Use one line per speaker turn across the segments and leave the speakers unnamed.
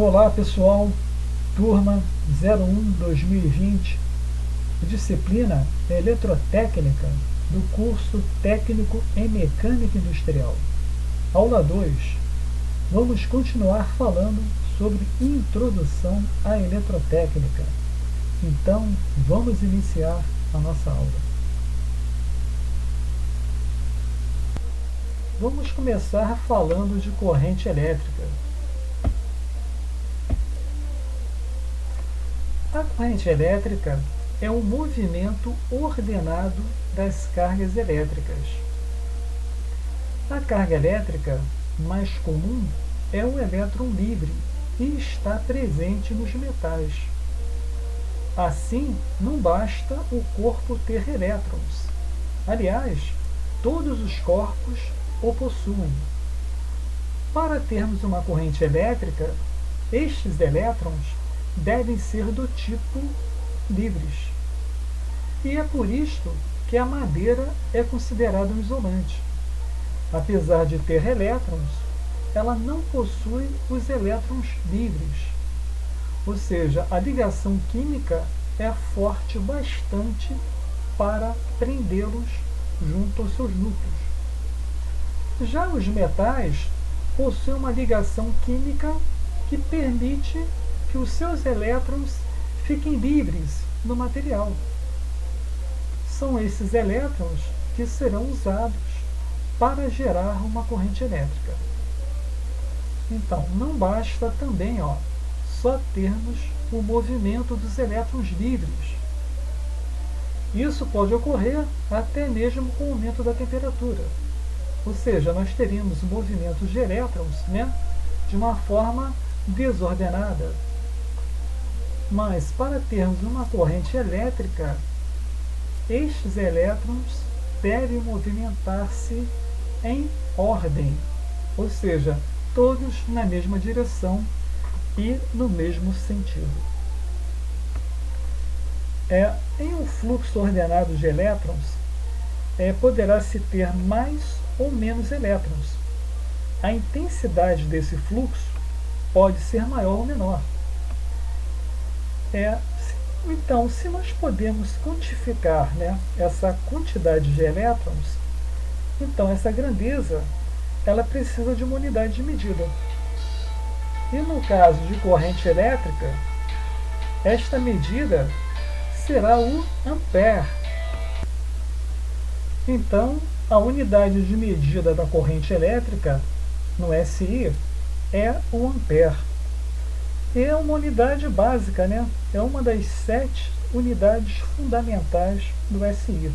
Olá pessoal, turma 01-2020, disciplina Eletrotécnica do curso Técnico em Mecânica Industrial. Aula 2. Vamos continuar falando sobre Introdução à Eletrotécnica. Então, vamos iniciar a nossa aula. Vamos começar falando de corrente elétrica. A corrente elétrica é um movimento ordenado das cargas elétricas. A carga elétrica mais comum é o elétron livre e está presente nos metais. Assim, não basta o corpo ter elétrons. Aliás, todos os corpos o possuem. Para termos uma corrente elétrica, estes elétrons devem ser do tipo livres. E é por isto que a madeira é considerada um isolante. Apesar de ter elétrons, ela não possui os elétrons livres. Ou seja, a ligação química é forte bastante para prendê-los junto aos seus núcleos. Já os metais possuem uma ligação química que permite que os seus elétrons fiquem livres no material. São esses elétrons que serão usados para gerar uma corrente elétrica. Então, não basta também só termos o movimento dos elétrons livres. Isso pode ocorrer até mesmo com o aumento da temperatura. Ou seja, nós teríamos movimentos de elétrons de uma forma desordenada. Mas para termos uma corrente elétrica, estes elétrons devem movimentar-se em ordem, ou seja, todos na mesma direção e no mesmo sentido. Em um fluxo ordenado de elétrons, poderá-se ter mais ou menos elétrons. A intensidade desse fluxo pode ser maior ou menor. Então, se nós podemos quantificar essa quantidade de elétrons, então essa grandeza ela precisa de uma unidade de medida. E no caso de corrente elétrica, esta medida será o ampere. Então, a unidade de medida da corrente elétrica no SI é o ampere. É uma unidade básica, é uma das 7 unidades fundamentais do SI.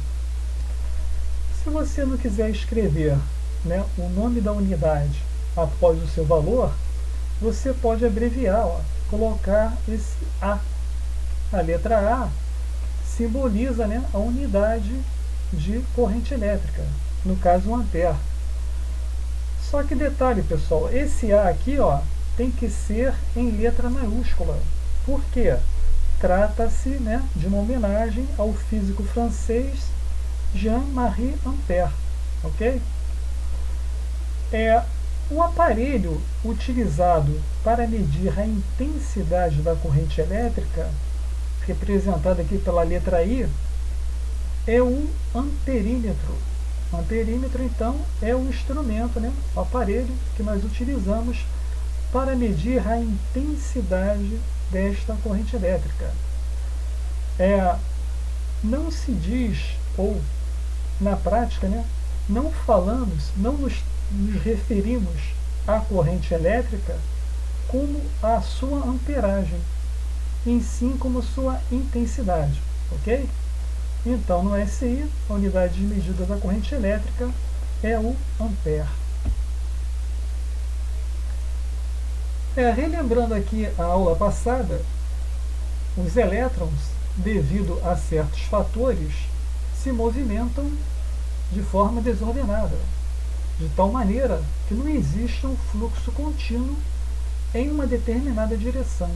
Se você não quiser escrever o nome da unidade após o seu valor, você pode abreviar, colocar esse A. A letra A simboliza a unidade de corrente elétrica, no caso o ampere. Só que detalhe, pessoal, esse A aqui tem que ser em letra maiúscula. Por quê? Trata-se de uma homenagem ao físico francês Jean-Marie Ampère. Ok? O aparelho utilizado para medir a intensidade da corrente elétrica, representado aqui pela letra I, é o amperímetro. O amperímetro, então, é o instrumento, o aparelho que nós utilizamos para medir a intensidade desta corrente elétrica. Não se diz, ou na prática, não falamos, não nos referimos à corrente elétrica como a sua amperagem, em sim como sua intensidade. Ok? Então, no SI, a unidade de medida da corrente elétrica é o ampere. Relembrando aqui a aula passada, os elétrons, devido a certos fatores, se movimentam de forma desordenada, de tal maneira que não existe um fluxo contínuo em uma determinada direção.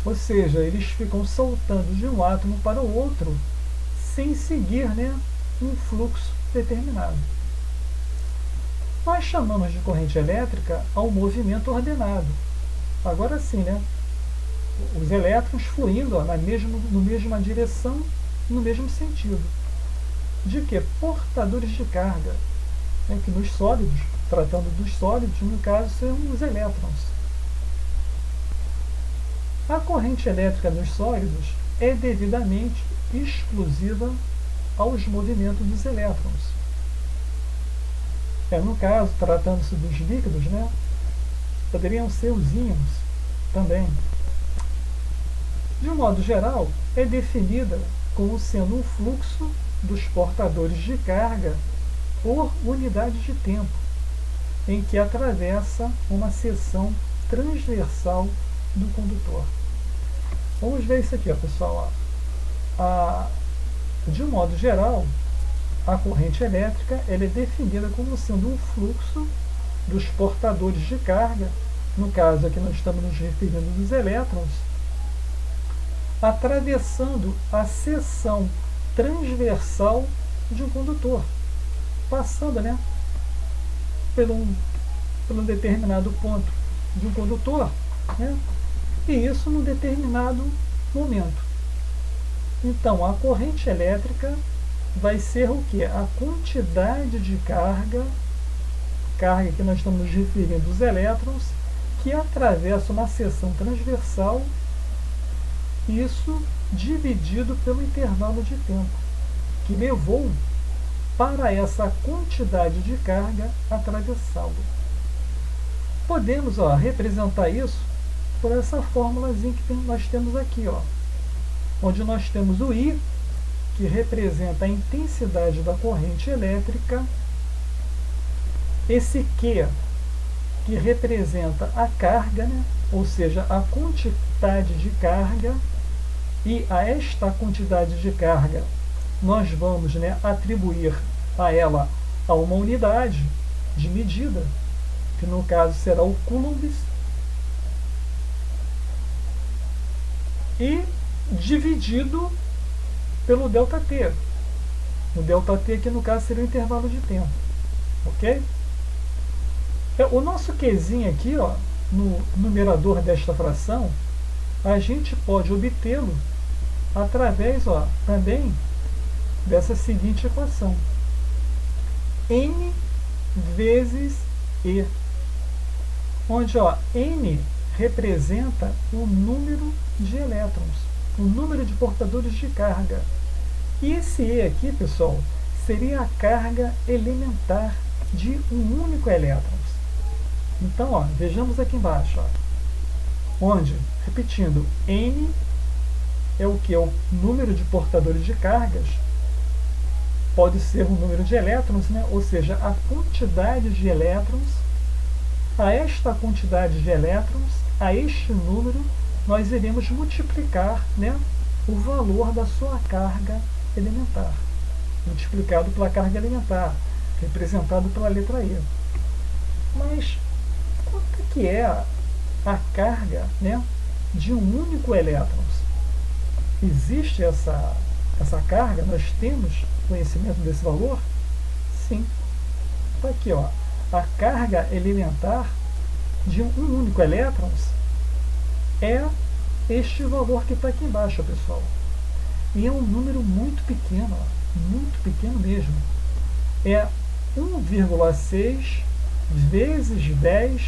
Ou seja, eles ficam saltando de um átomo para o outro sem seguir um fluxo determinado. Nós chamamos de corrente elétrica ao movimento ordenado, agora sim, né? Os elétrons fluindo ó, no mesma direção, no mesmo sentido. De que? Portadores de carga. Né? Que nos sólidos, tratando dos sólidos, no caso, são os elétrons. A corrente elétrica nos sólidos é devidamente exclusiva aos movimentos dos elétrons. No caso, tratando-se dos líquidos, né, poderiam ser os íons também. De um modo geral, é definida como sendo um fluxo dos portadores de carga por unidade de tempo, em que atravessa uma seção transversal do condutor. Vamos ver isso aqui, ó, pessoal. De um modo geral, a corrente elétrica ela é definida como sendo um fluxo dos portadores de carga, no caso aqui nós estamos nos referindo dos elétrons, atravessando a seção transversal de um condutor, passando, né, por um determinado ponto de um condutor, né, e isso num determinado momento. Então, a corrente elétrica vai ser o que? A quantidade de carga que nós estamos nos referindo os elétrons, que atravessa uma seção transversal, isso dividido pelo intervalo de tempo, que levou para essa quantidade de carga atravessá-lo. Podemos representar isso por essa fórmulazinha que nós temos aqui, onde nós temos o I, que representa a intensidade da corrente elétrica, esse Q, que representa a carga, né? Ou seja, a quantidade de carga, e a esta quantidade de carga nós vamos, né, atribuir a ela a uma unidade de medida, que no caso será o coulombs, e dividido pelo ΔT. O ΔT aqui no caso seria o intervalo de tempo. Ok? O nosso Qzinho aqui, no numerador desta fração, a gente pode obtê-lo através também dessa seguinte equação. N vezes E, onde N representa o número de elétrons, o número de portadores de carga. E esse E aqui, pessoal, seria a carga elementar de um único elétron. Então, vejamos aqui embaixo, onde, repetindo, N é o que? É o número de portadores de cargas, pode ser o número de elétrons, né? Ou seja, a quantidade de elétrons. A esta quantidade de elétrons, a este número, nós iremos multiplicar, né, o valor da sua carga elementar, multiplicado pela carga elementar, representado pela letra E. Mas quanto que é a carga, né, de um único elétron? Existe essa carga? Nós temos conhecimento desse valor? Sim. Está aqui, a carga elementar de um único elétron é este valor que está aqui embaixo, pessoal. E é um número muito pequeno mesmo. É 1,6 vezes 10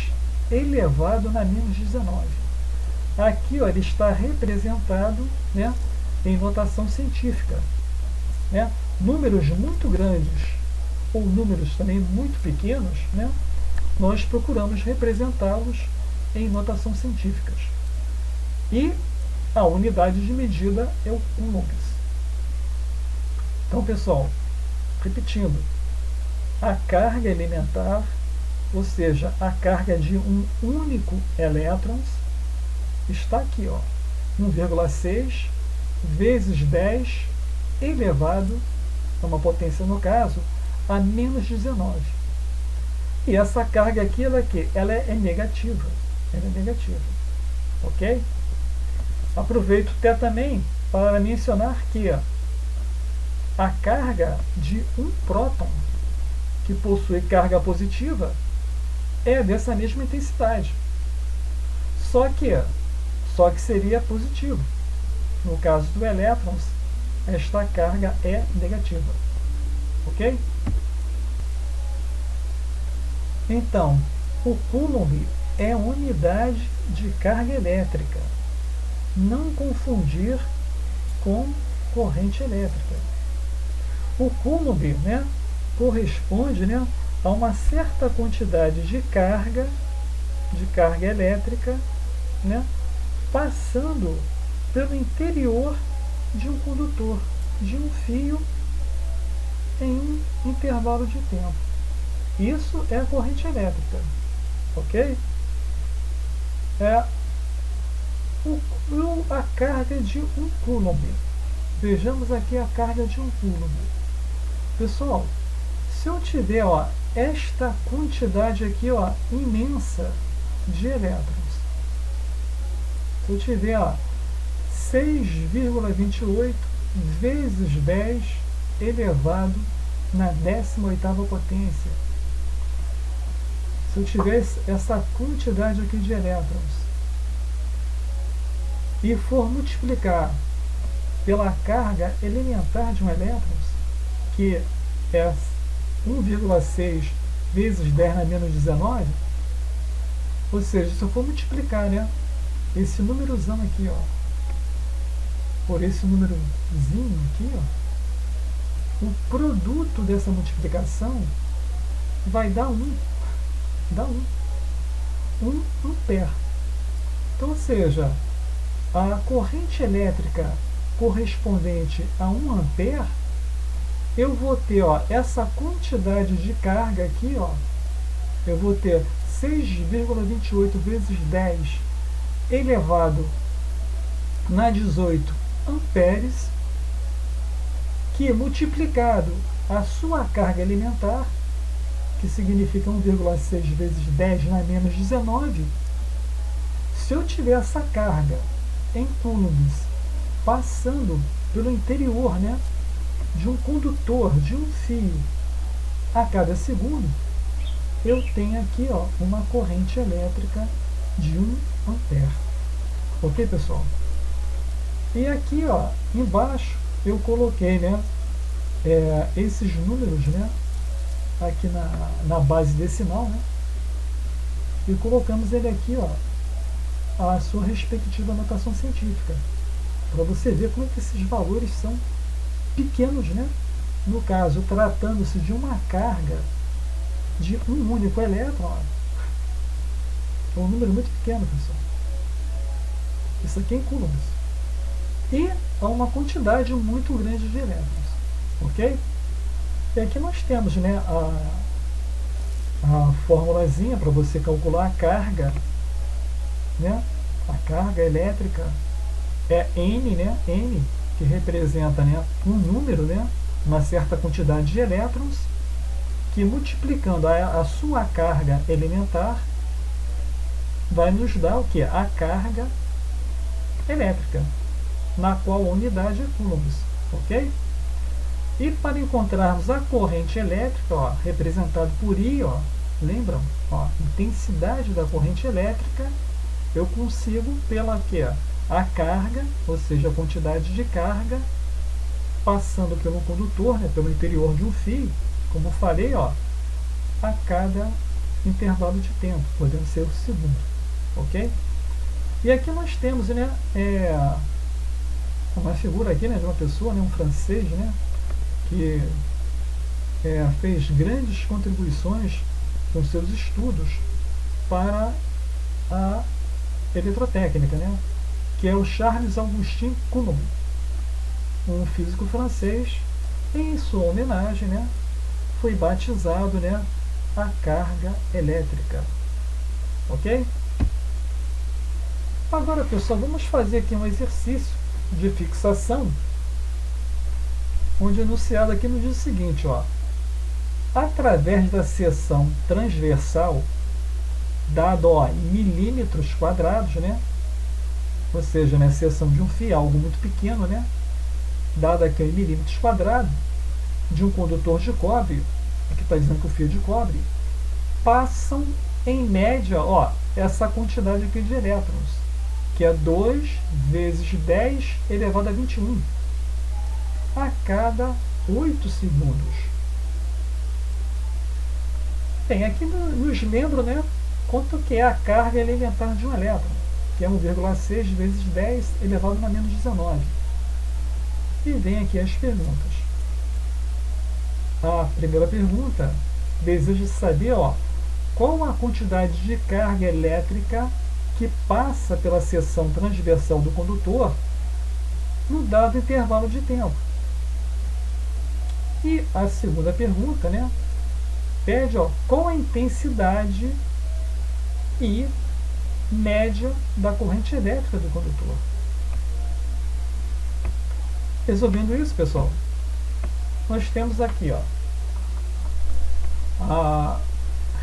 elevado na menos 19. Aqui ele está representado, né, em notação científica. Né? Números muito grandes ou números também muito pequenos, né, nós procuramos representá-los em notação científicas. E a unidade de medida é o coulombs. Então, pessoal, repetindo, a carga elementar, ou seja, a carga de um único elétron, está aqui, 1,6 vezes 10 elevado a uma potência, no caso, a menos 19. E essa carga aqui, ela é negativa. Ela é negativa. Ok? Aproveito até também para mencionar que a carga de um próton que possui carga positiva é dessa mesma intensidade. Só que seria positivo. No caso do elétrons, esta carga é negativa. Ok? Então, o Coulomb é unidade de carga elétrica. Não confundir com corrente elétrica. O Coulomb, né, corresponde, né, a uma certa quantidade de carga elétrica, né, passando pelo interior de um condutor, de um fio em um intervalo de tempo. Isso é a corrente elétrica, ok? A carga de um Coulomb. Vejamos aqui a carga de um Coulomb. Pessoal, se eu tiver esta quantidade aqui imensa de elétrons, se eu tiver 6,28 vezes 10 elevado na 18ª potência, se eu tiver essa quantidade aqui de elétrons e for multiplicar pela carga elementar de um elétron, que é 1,6 vezes 10 na menos 19, ou seja, se eu for multiplicar, né, esse númerozão aqui, por esse númerozinho aqui, o produto dessa multiplicação vai dar 1 ampere. Então, ou seja, a corrente elétrica correspondente a 1 ampere, eu vou ter essa quantidade de carga aqui, eu vou ter 6,28 vezes 10 elevado na 18 amperes, que multiplicado a sua carga elementar, que significa 1,6 vezes 10 na menos 19, se eu tiver essa carga em coulombs passando pelo interior, né, de um condutor, de um fio, a cada segundo, eu tenho aqui uma corrente elétrica de 1 ampere. Ok, pessoal? E aqui embaixo eu coloquei, né, esses números, né, aqui na base decimal, né, e colocamos ele aqui a sua respectiva notação científica, para você ver como é que esses valores são pequenos, né? No caso, tratando-se de uma carga de um único elétron, é um número muito pequeno, pessoal. Isso aqui é em coulombs. E há uma quantidade muito grande de elétrons, ok? E aqui nós temos, né, a formulazinha para você calcular a carga, né? A carga elétrica é N, né? N, que representa, né, um número, né, uma certa quantidade de elétrons, que multiplicando a sua carga elementar vai nos dar o que? A carga elétrica, na qual a unidade é coulombs, ok? E para encontrarmos a corrente elétrica, representada por I, lembram? Intensidade da corrente elétrica, eu consigo pela que? A carga, ou seja, a quantidade de carga passando pelo condutor, né, pelo interior de um fio, como eu falei, a cada intervalo de tempo, podendo ser o segundo, ok? E aqui nós temos, né, uma figura aqui, né, de uma pessoa, né, um francês, né, que fez grandes contribuições com seus estudos para a eletrotécnica, né, que é o Charles Augustin Coulomb, um físico francês. Em sua homenagem, né, foi batizado, né, a carga elétrica, ok? Agora, pessoal, vamos fazer aqui um exercício de fixação, onde o enunciado aqui nos diz o seguinte, através da seção transversal, dado em milímetros quadrados, né, ou seja, né, seção de um fio, algo muito pequeno, né, dado aqui em milímetros quadrados, de um condutor de cobre, aqui está dizendo que o fio de cobre, passam em média, ó, essa quantidade aqui de elétrons, que é 2 vezes 10 elevado a 21 a cada 8 segundos. Bem, aqui nos lembra, né, quanto que é a carga elementar de um elétron, que é 1,6 vezes 10 elevado a menos 19. E vem aqui as perguntas. A primeira pergunta deseja saber, ó, qual a quantidade de carga elétrica que passa pela seção transversal do condutor no dado intervalo de tempo. E a segunda pergunta, né, pede, ó, qual a intensidade e média da corrente elétrica do condutor. Resolvendo isso, pessoal, nós temos aqui, ó,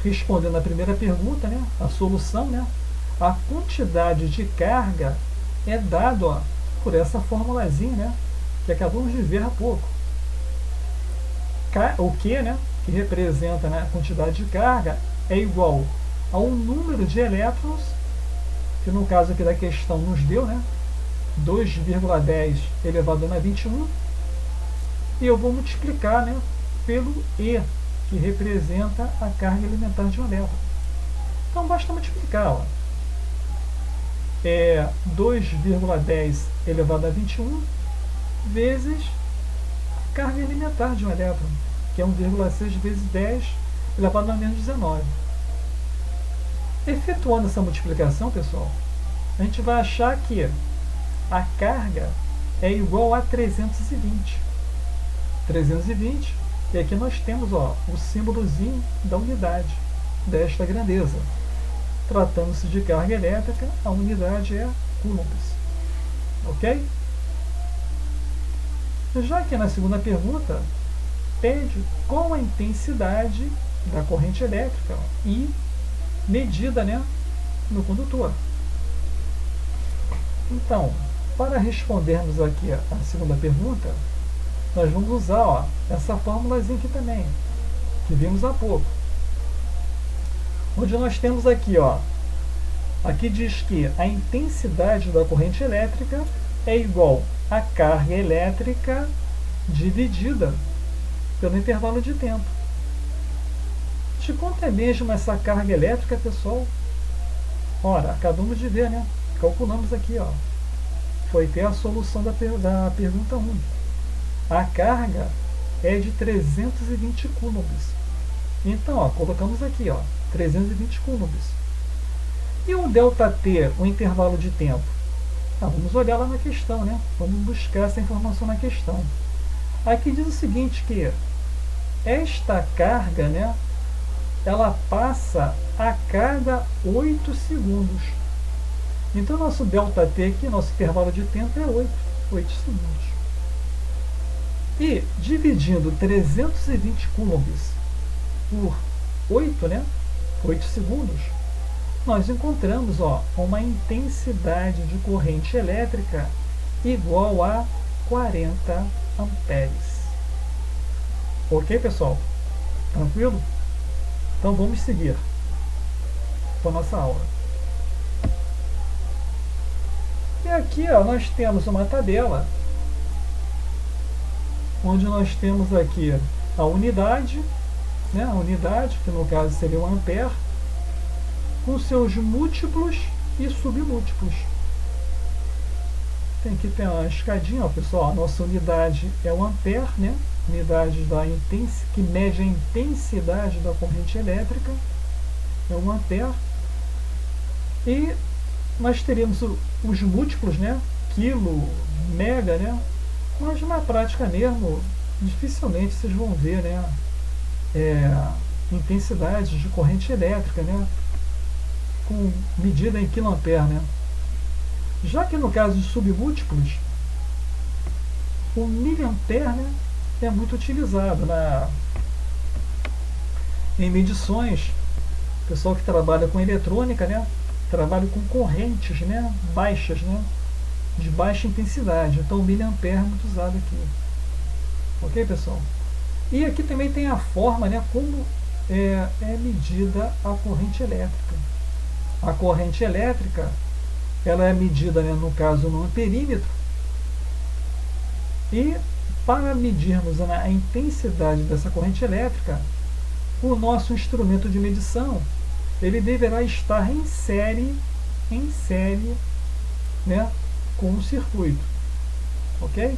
respondendo a primeira pergunta, né, a solução, né, a quantidade de carga é dada, ó, por essa formulazinha, né, que acabamos de ver há pouco. O Q, né, que representa, né, a quantidade de carga, é igual ao número de elétrons, que no caso aqui da questão nos deu, né, 2,10 elevado a 21, e eu vou multiplicar, né, pelo E, que representa a carga elementar de um elétron. Então basta multiplicar, ó. 2,10 elevado a 21 vezes a carga elementar de um elétron, que é 1,6 vezes 10 elevado a menos 19. Efetuando essa multiplicação, pessoal, a gente vai achar que a carga é igual a 320. 320, e aqui nós temos, ó, o símbolozinho da unidade, desta grandeza. Tratando-se de carga elétrica, a unidade é coulombs. Ok? Já que na segunda pergunta, pede qual a intensidade da corrente elétrica, ó, e medida, né, no condutor. Então, para respondermos aqui a segunda pergunta, nós vamos usar, ó, essa fórmulazinha aqui também, que vimos há pouco. Onde nós temos aqui, ó, aqui diz que a intensidade da corrente elétrica é igual a carga elétrica dividida pelo intervalo de tempo. De quanto é mesmo essa carga elétrica, pessoal? Ora, acabamos de ver, né? Calculamos aqui, ó. Foi ter a solução da pergunta 1. A carga é de 320 coulombs. Então, ó, colocamos aqui, ó, 320 coulombs. E o ΔT, o intervalo de tempo? Vamos olhar lá na questão, né? Vamos buscar essa informação na questão. Aqui diz o seguinte, que esta carga, né, ela passa a cada 8 segundos. Então, nosso ΔT aqui, nosso intervalo de tempo é 8 segundos. E dividindo 320 coulombs por 8, né, 8 segundos, nós encontramos, ó, uma intensidade de corrente elétrica igual a 40 amperes. Ok, pessoal? Tranquilo? Então vamos seguir com a nossa aula. E aqui, ó, nós temos uma tabela onde nós temos aqui a unidade, né, a unidade, que no caso seria o ampere, com seus múltiplos e submúltiplos. Tem que ter uma escadinha, ó, pessoal. A nossa unidade é o ampere, né? Unidade que mede a intensidade da corrente elétrica, é o ampere. E nós teríamos os múltiplos, né? Quilo, mega, né? Mas na prática mesmo, dificilmente vocês vão ver, né, intensidade de corrente elétrica, né, com medida em quiloampere, né. Já que no caso de submúltiplos, o miliampere, né, é muito utilizado em medições. O pessoal que trabalha com eletrônica, né, trabalha com correntes, né, baixas, né, de baixa intensidade. Então o miliampere é muito usado aqui. Ok, pessoal? E aqui também tem a forma, né, como é medida a corrente elétrica. A corrente elétrica ela é medida, né, no caso, no amperímetro. E para medirmos, né, a intensidade dessa corrente elétrica, o nosso instrumento de medição ele deverá estar em série, né, com o circuito, ok?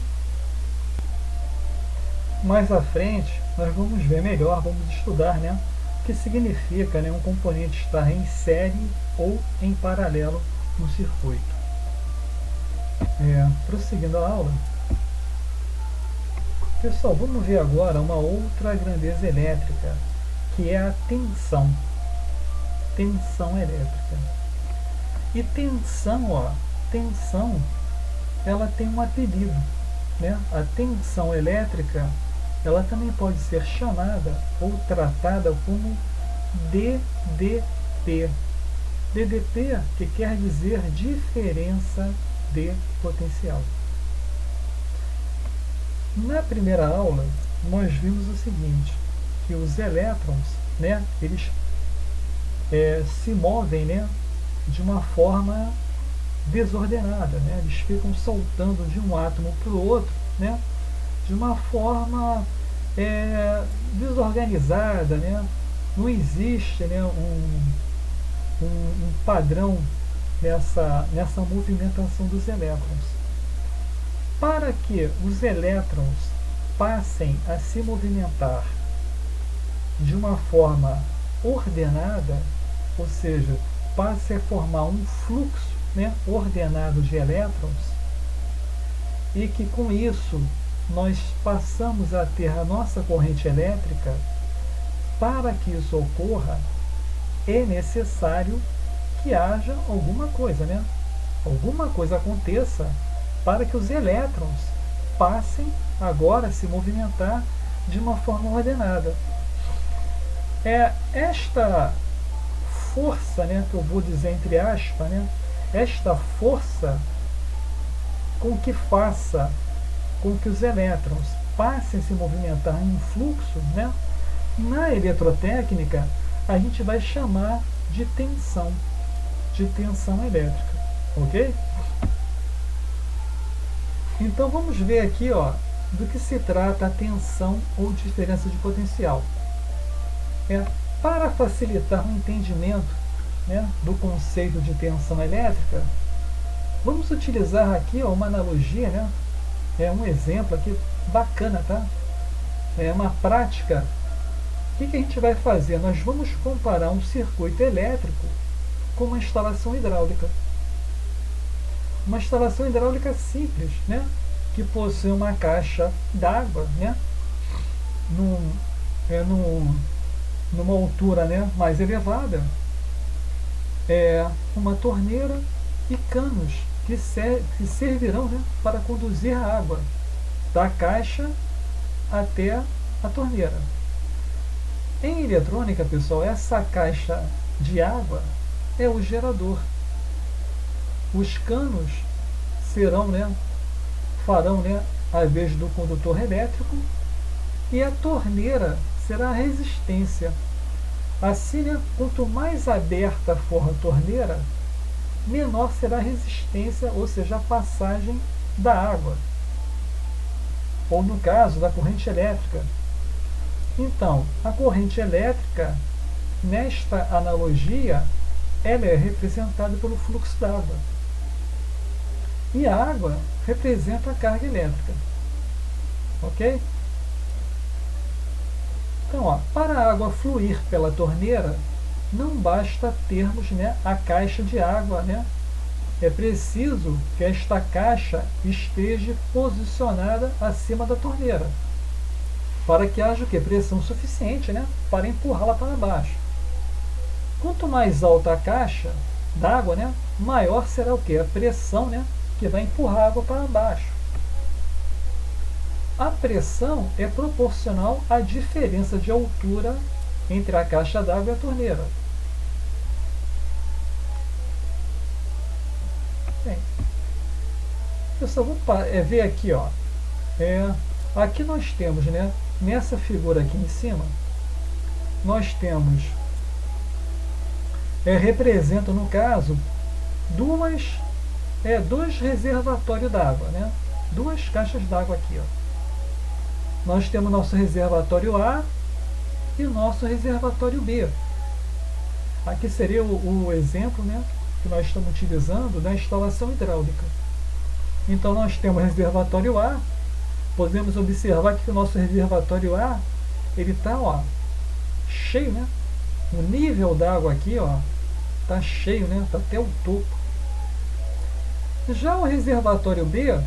Mais à frente nós vamos ver melhor, vamos estudar, né, o que significa, né, um componente estar em série ou em paralelo no circuito. Prosseguindo a aula, pessoal, vamos ver agora uma outra grandeza elétrica, que é a tensão. Tensão elétrica. E tensão, ela tem um apelido, né? A tensão elétrica, ela também pode ser chamada ou tratada como DDP. DDP, que quer dizer diferença de potencial. Na primeira aula, nós vimos o seguinte, que os elétrons, né, eles se movem, né, de uma forma desordenada, né? Eles ficam saltando de um átomo para o outro, né, de uma forma desorganizada, né? Não existe, né, um padrão nessa movimentação dos elétrons. Para que os elétrons passem a se movimentar de uma forma ordenada, ou seja, passe a formar um fluxo, né, ordenado de elétrons, e que com isso nós passamos a ter a nossa corrente elétrica, para que isso ocorra, é necessário que haja alguma coisa, né? Alguma coisa aconteça para que os elétrons passem agora a se movimentar de uma forma ordenada. Esta força, né, que eu vou dizer entre aspas, né, esta força com que faça com que os elétrons passem a se movimentar em um fluxo, né, na eletrotécnica a gente vai chamar de tensão elétrica, ok? Então vamos ver aqui, do que se trata a tensão ou diferença de potencial. Para facilitar o entendimento, né, do conceito de tensão elétrica, vamos utilizar aqui uma analogia, né, um exemplo aqui bacana, tá? É uma prática. O que a gente vai fazer? Nós vamos comparar um circuito elétrico com uma instalação hidráulica. Uma instalação hidráulica simples, né, que possui uma caixa d'água, né, numa altura, né, mais elevada, uma torneira e canos que servirão, né, para conduzir a água da caixa até a torneira. Em eletrônica, pessoal, essa caixa de água é o gerador. Os canos farão, né, a vez do condutor elétrico, e a torneira será a resistência. Assim, né, quanto mais aberta for a torneira, menor será a resistência, ou seja, a passagem da água, ou no caso da corrente elétrica. Então, a corrente elétrica, nesta analogia, ela é representada pelo fluxo d'água. E a água representa a carga elétrica. Ok? Então, para a água fluir pela torneira, não basta termos, né, a caixa de água, né? É preciso que esta caixa esteja posicionada acima da torneira, para que haja o quê? Pressão suficiente, né, para empurrá-la para baixo. Quanto mais alta a caixa d'água, né, maior será o quê? A pressão, né, que vai empurrar a água para baixo. A pressão é proporcional à diferença de altura entre a caixa d'água e a torneira. Bem, pessoal, vamos ver aqui, aqui nós temos, né, nessa figura aqui em cima, nós temos, representa no caso, dois reservatórios d'água, né? Duas caixas d'água aqui, ó. Nós temos nosso reservatório A e nosso reservatório B. Aqui seria o exemplo, né, que nós estamos utilizando da instalação hidráulica. Então nós temos o reservatório A. Podemos observar que o nosso reservatório A, ele está, ó, cheio, né? O nível d'água aqui, ó, está cheio, né? Está até o topo. Já o reservatório B,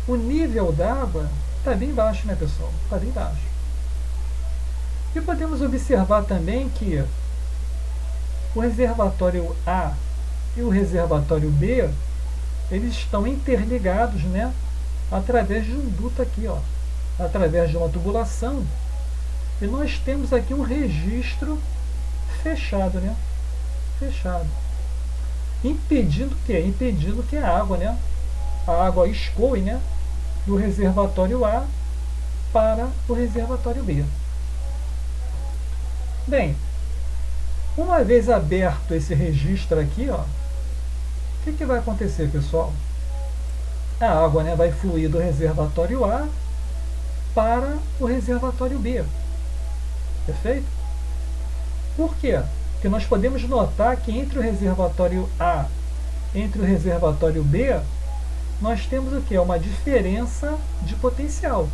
o nível d'água está bem baixo, né, pessoal? Está bem baixo. E podemos observar também que o reservatório A e o reservatório B, eles estão interligados, né, através de um duto aqui, ó, através de uma tubulação. E nós temos aqui um registro fechado, né? Fechado. Impedindo o quê? Impedindo que a água, né, a água escoe, né, do reservatório A para o reservatório B. Bem, uma vez aberto esse registro aqui, ó, o que vai acontecer, pessoal? A água, né, vai fluir do reservatório A para o reservatório B. Perfeito? Por quê? Porque nós podemos notar que entre o reservatório A e o reservatório B, nós temos o quê? Uma diferença de potencial.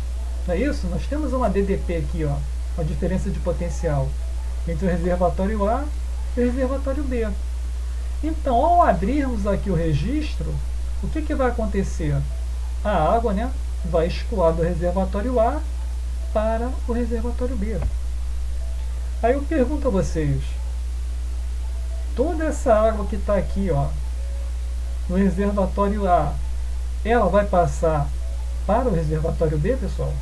Não é isso? Nós temos uma DDP aqui, ó, uma diferença de potencial entre o reservatório A e o reservatório B. Então, ao abrirmos aqui o registro, o que vai acontecer? A água, né, vai escoar do reservatório A para o reservatório B. Aí eu pergunto a vocês, toda essa água que está aqui, ó, no reservatório A, ela vai passar para o reservatório B, pessoal?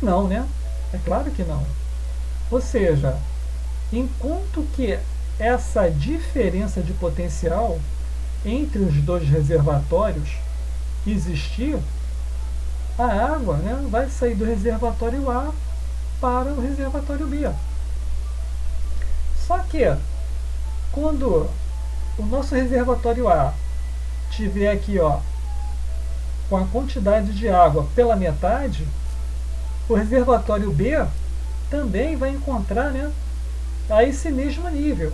Não, né? É claro que não. Ou seja, enquanto que essa diferença de potencial entre os dois reservatórios existir, a água, né, vai sair do reservatório A para o reservatório B. Só que, quando o nosso reservatório A tiver aqui, ó, com a quantidade de água pela metade, o reservatório B também vai encontrar, né, a esse mesmo nível.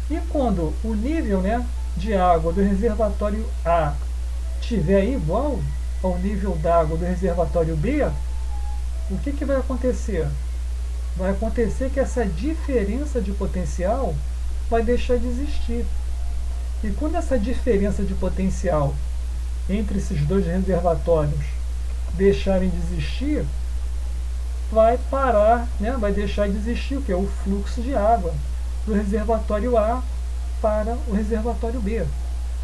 E quando o nível, né, de água do reservatório A tiver igual ao nível d'água do reservatório B, o que vai acontecer? Vai acontecer que essa diferença de potencial vai deixar de existir. E quando essa diferença de potencial entre esses dois reservatórios deixarem de existir, vai parar, né, vai deixar de existir o que? O fluxo de água do reservatório A para o reservatório B.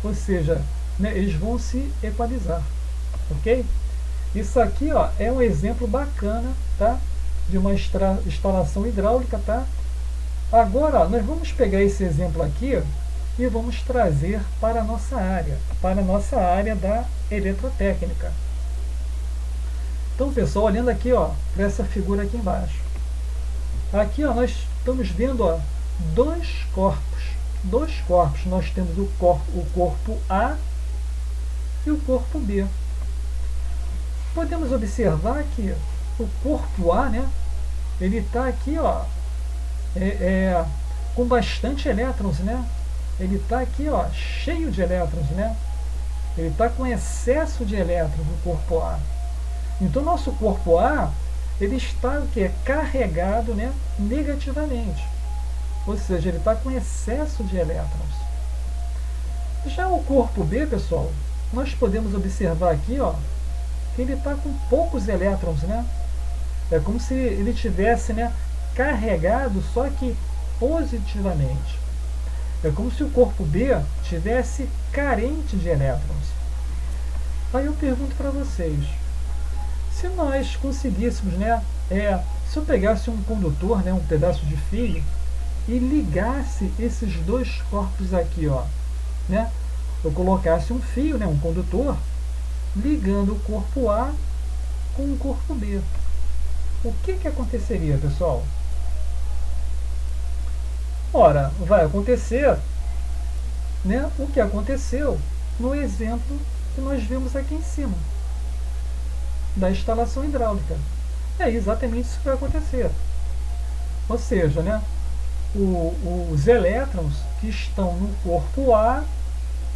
Ou seja, né, eles vão se equalizar. Ok? Isso aqui, ó, é um exemplo bacana, tá, de uma instalação hidráulica. Tá? Agora, ó, nós vamos pegar esse exemplo aqui e vamos trazer para a nossa área da eletrotécnica. Então, pessoal, olhando aqui, ó, para essa figura aqui embaixo. Aqui, ó, nós estamos vendo, ó, dois corpos. Nós temos o corpo A e o corpo B. Podemos observar que o corpo A, né, ele está aqui, ó, com bastante elétrons, né? Ele está aqui, ó, cheio de elétrons, né? Ele está com excesso de elétrons, o corpo A. Então, nosso corpo A, ele está o quê? Carregado, né, negativamente. Ou seja, ele está com excesso de elétrons. Já o corpo B, pessoal, nós podemos observar aqui, ó, que ele está com poucos elétrons, né? É como se ele tivesse, né, carregado, só que positivamente. É como se o corpo B tivesse carente de elétrons. Aí eu pergunto para vocês, se nós conseguíssemos, né, se eu pegasse um condutor, né, um pedaço de fio, e ligasse esses dois corpos aqui, ó, né, eu colocasse um fio, né, um condutor, ligando o corpo A com o corpo B. o que aconteceria, pessoal? Ora, vai acontecer, né, o que aconteceu no exemplo que nós vimos aqui em cima, da instalação hidráulica. É exatamente isso que vai acontecer. Ou seja, né, os elétrons que estão no corpo A,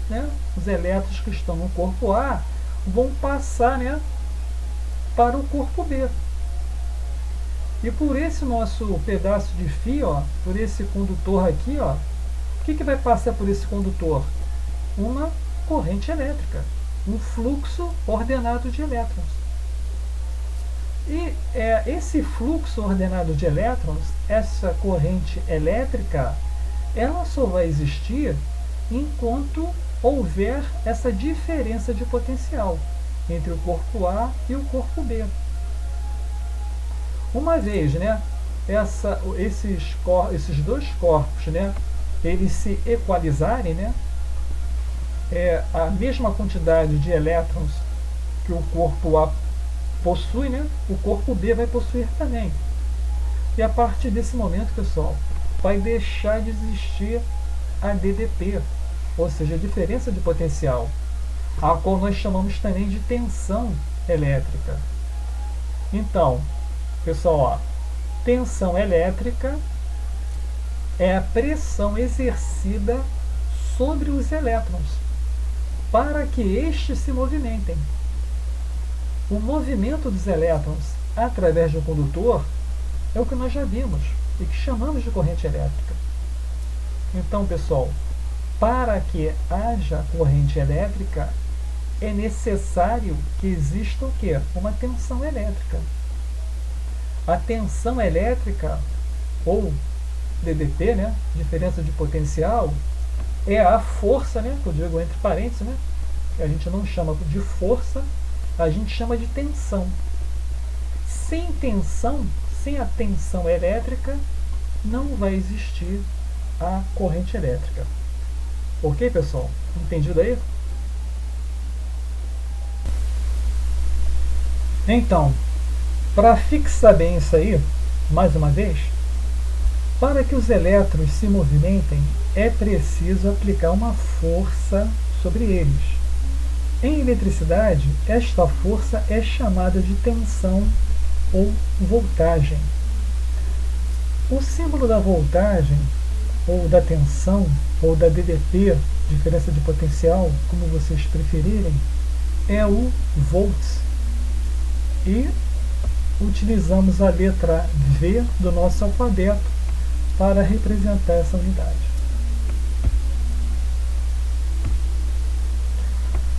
né, os elétrons que estão no corpo A vão passar, né, para o corpo B. E por esse nosso pedaço de fio, ó, por esse condutor aqui, ó, o que vai passar por esse condutor? Uma corrente elétrica, um fluxo ordenado de elétrons. E esse fluxo ordenado de elétrons, essa corrente elétrica, ela só vai existir enquanto houver essa diferença de potencial entre o corpo A e o corpo B. Uma vez, né, esses dois corpos, né, eles se equalizarem, né, a mesma quantidade de elétrons que o corpo A possui, né, o corpo B vai possuir também. E a partir desse momento, pessoal, vai deixar de existir a DDP, ou seja, a diferença de potencial, a qual nós chamamos também de tensão elétrica. Então, pessoal, ó, tensão elétrica é a pressão exercida sobre os elétrons para que estes se movimentem. O movimento dos elétrons através do condutor é o que nós já vimos e que chamamos de corrente elétrica. Então, pessoal, para que haja corrente elétrica, é necessário que exista o quê? Uma tensão elétrica. A tensão elétrica, ou DDP, né, diferença de potencial, é a força, né, que eu digo entre parênteses, né, que a gente não chama de força, a gente chama de tensão. Sem tensão, sem a tensão elétrica, não vai existir a corrente elétrica. Ok, pessoal? Entendido aí? Então, para fixar bem isso aí, mais uma vez, para que os elétrons se movimentem, é preciso aplicar uma força sobre eles. Em eletricidade, esta força é chamada de tensão ou voltagem. O símbolo da voltagem, ou da tensão, ou da DDP, diferença de potencial, como vocês preferirem, é o volts. E utilizamos a letra V do nosso alfabeto para representar essa unidade.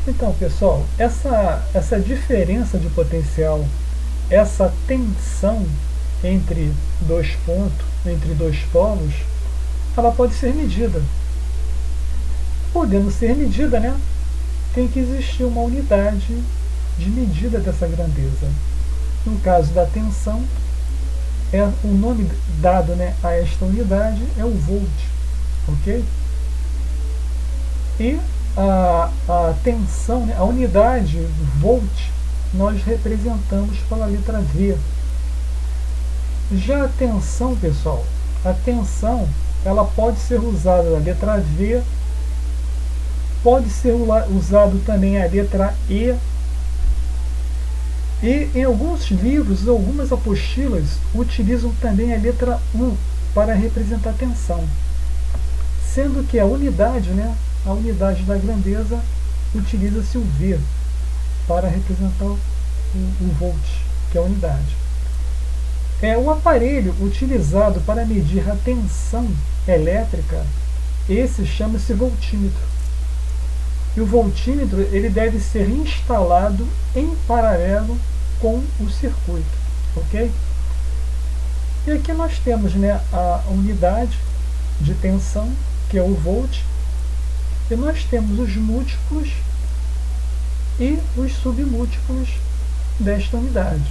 Então, pessoal, essa diferença de potencial, essa tensão entre dois pontos, entre dois polos, ela pode ser medida. Podendo ser medida, né, tem que existir uma unidade de medida dessa grandeza. No caso da tensão, o nome dado, né, a esta unidade é o volt, ok? E a tensão, né, a unidade volt, nós representamos pela letra V. Já a tensão, pessoal, a tensão, ela pode ser usada a letra V, pode ser usado também a letra E. E em alguns livros, algumas apostilas utilizam também a letra U para representar tensão. Sendo que a unidade, né, a unidade da grandeza, utiliza-se o V para representar o volt, que é a unidade. O aparelho utilizado para medir a tensão elétrica, esse chama-se voltímetro. E o voltímetro, ele deve ser instalado em paralelo com o circuito, ok? E aqui nós temos, né, a unidade de tensão, que é o volt, e nós temos os múltiplos e os submúltiplos desta unidade.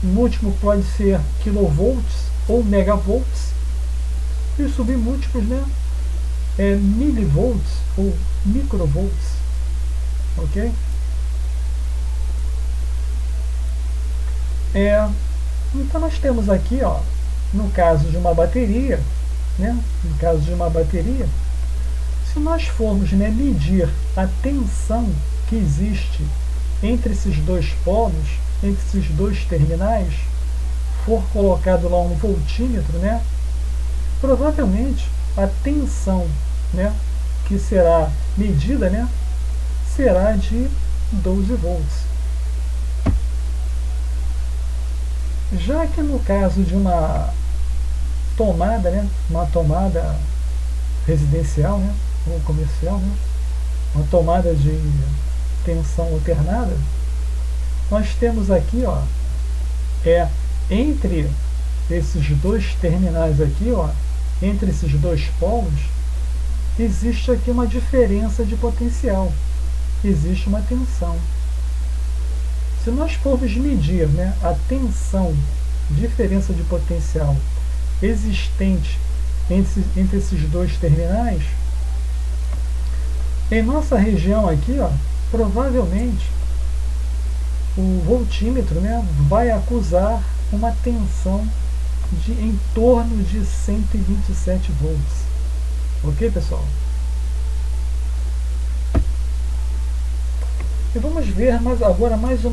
O múltiplo pode ser kilovolts ou megavolts, e os submúltiplos, né, milivolts ou microvolts, ok? Então nós temos aqui, ó, no caso de uma bateria, né, no caso de uma bateria, se nós formos, né, medir a tensão que existe entre esses dois polos, entre esses dois terminais, for colocado lá um voltímetro, né, provavelmente a tensão, né, que será medida, né, será de 12 volts. Já que no caso de uma tomada, né, uma tomada residencial, né, ou comercial, né, uma tomada de tensão alternada, nós temos aqui, ó, entre esses dois terminais aqui, ó, entre esses dois polos, existe aqui uma diferença de potencial, existe uma tensão. Se nós formos medir, né, a tensão, diferença de potencial existente entre esses dois terminais, em nossa região aqui, ó, provavelmente o voltímetro, né, vai acusar uma tensão de em torno de 127 volts. Ok, pessoal? E vamos ver agora mais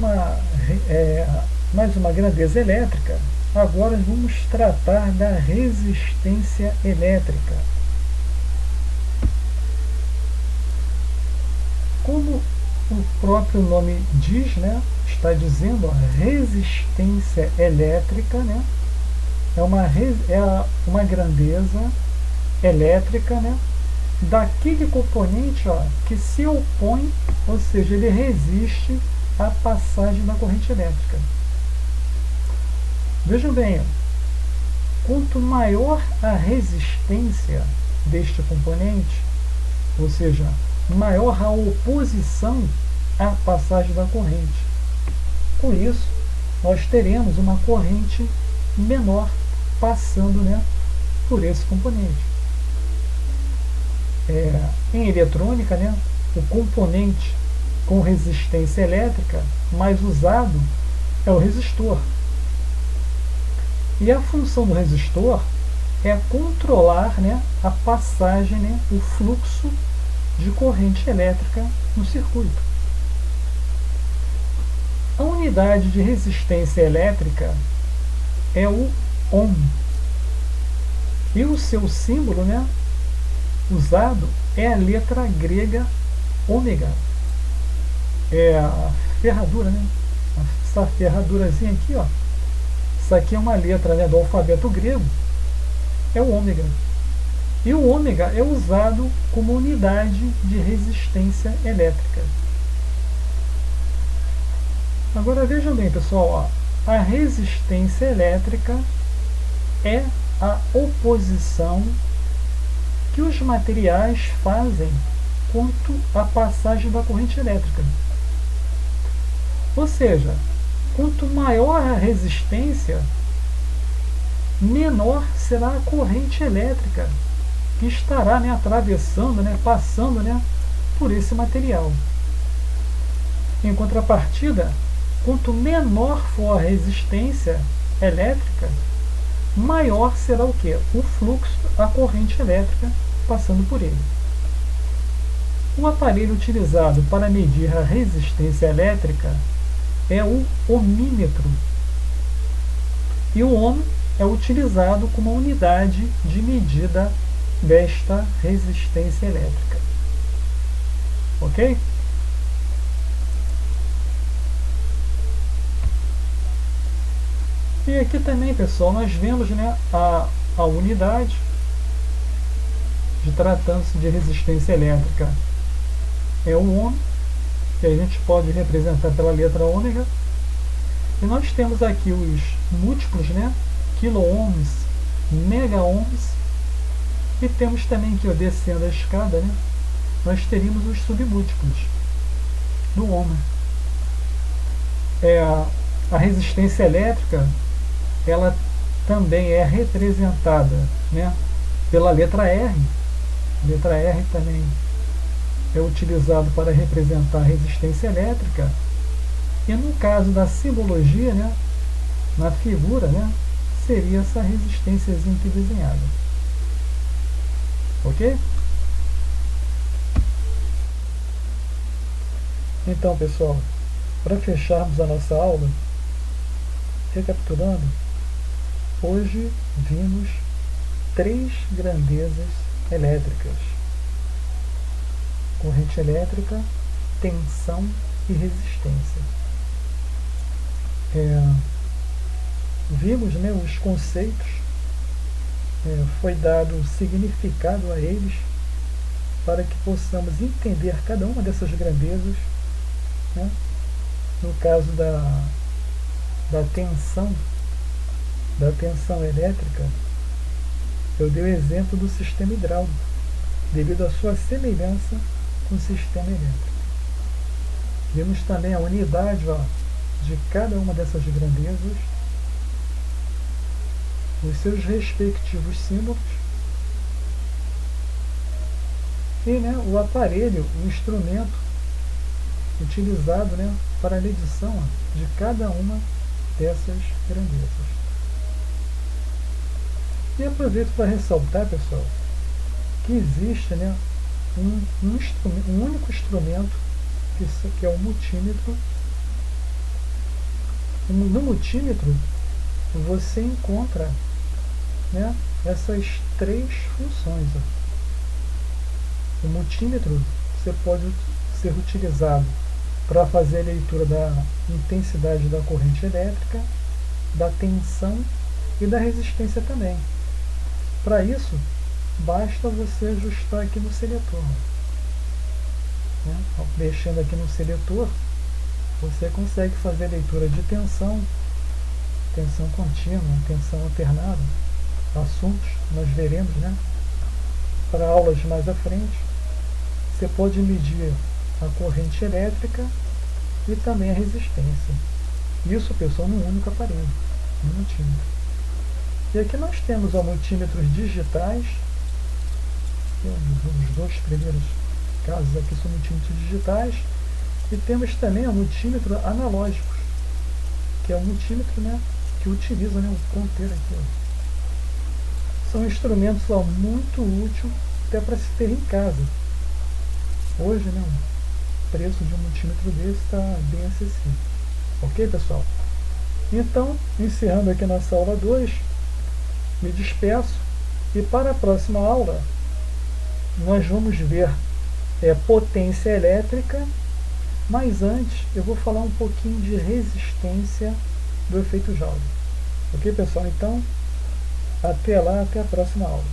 uma grandeza elétrica. Agora vamos tratar da resistência elétrica. Como o próprio nome diz, né, está dizendo, a resistência elétrica, né, é uma grandeza elétrica, né, daquele componente, ó, que se opõe, ou seja, ele resiste à passagem da corrente elétrica. Vejam bem, quanto maior a resistência deste componente, ou seja, maior a oposição à passagem da corrente. Com isso, nós teremos uma corrente menor passando, né, por esse componente. Em eletrônica, né, o componente com resistência elétrica mais usado é o resistor. E a função do resistor é controlar, né, a passagem, né, o fluxo de corrente elétrica no circuito. A unidade de resistência elétrica é o ohm. E o seu símbolo, né, usado é a letra grega ômega. É a ferradura, né? Essa ferradurazinha aqui, ó. Isso aqui é uma letra, né, do alfabeto grego. É o ômega. E o ômega é usado como unidade de resistência elétrica. Agora vejam bem, pessoal, ó, a resistência elétrica é a oposição que os materiais fazem quanto à passagem da corrente elétrica. Ou seja, quanto maior a resistência, menor será a corrente elétrica que estará, né, atravessando, né, passando, né, por esse material. Em contrapartida, quanto menor for a resistência elétrica, maior será o quê? O fluxo, a corrente elétrica passando por ele. O aparelho utilizado para medir a resistência elétrica é o ohmímetro. E o ohm é utilizado como unidade de medida desta resistência elétrica. Ok? E aqui também, pessoal, nós vemos, né, a unidade de tratando-se de resistência elétrica é o ohm, que a gente pode representar pela letra ômega. E nós temos aqui os múltiplos, né, quilo-ohms, mega-ohms, e temos também aqui, ó, descendo a escada, né, nós teríamos os submúltiplos do ohm. A resistência elétrica, ela também é representada, né, pela letra R. A letra R também é utilizado para representar a resistência elétrica. E no caso da simbologia, né, na figura, né, seria essa resistênciazinha aqui desenhada. Ok? Então, pessoal, para fecharmos a nossa aula, recapitulando, hoje vimos 3 grandezas elétricas: corrente elétrica, tensão e resistência. Vimos, né, os conceitos, foi dado significado a eles para que possamos entender cada uma dessas grandezas, né? No caso da tensão elétrica, eu dei o exemplo do sistema hidráulico, devido à sua semelhança com o sistema elétrico. Vimos também a unidade de cada uma dessas grandezas, os seus respectivos símbolos, e, né, o aparelho, o instrumento utilizado, né, para a medição de cada uma dessas grandezas. E aproveito para ressaltar, pessoal, que existe, né, um único instrumento que é o multímetro. No multímetro você encontra, né, essas 3 funções. O multímetro você pode ser utilizado para fazer a leitura da intensidade da corrente elétrica, da tensão e da resistência também. Para isso, basta você ajustar aqui no seletor, né? Mexendo aqui no seletor, você consegue fazer a leitura de tensão, tensão contínua, tensão alternada, assuntos nós veremos, né, para aulas mais à frente. Você pode medir a corrente elétrica e também a resistência. Isso, pessoal, num único aparelho, no multímetro. E aqui nós temos multímetros digitais. Os 2 primeiros casos aqui são multímetros digitais. E temos também multímetros analógicos, que é o multímetro, né, que utiliza, né, um ponteiro aqui. São instrumentos muito úteis até para se ter em casa. Hoje, né, o preço de um multímetro desse está bem acessível. Ok, pessoal? Então, encerrando aqui nossa aula 2, me despeço e para a próxima aula nós vamos ver potência elétrica, mas antes eu vou falar um pouquinho de resistência do efeito Joule. Ok, pessoal? Então, até lá, até a próxima aula.